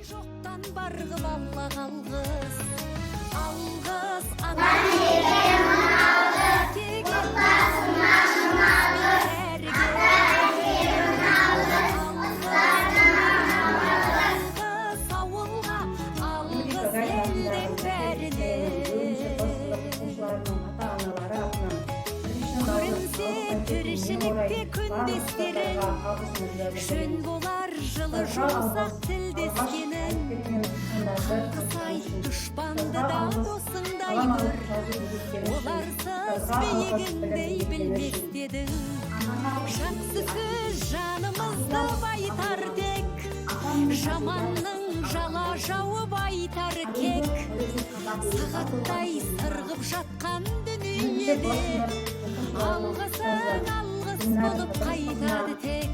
Жоқтан барғып алла қалғыз, алғыз тіршілікте күндестерің, жөн болар жылы жұмсақ тілдескенің. Қысай дұшпанды да досыңдай көр, оларсыз биігіңдей білмес дедің. Жақсы сөз жанымызды байтар тек, жаманның жала жауып айтар кек. Сағаттай сырғып жатқан дүниеде алғысың алғыс болып қайтады тек.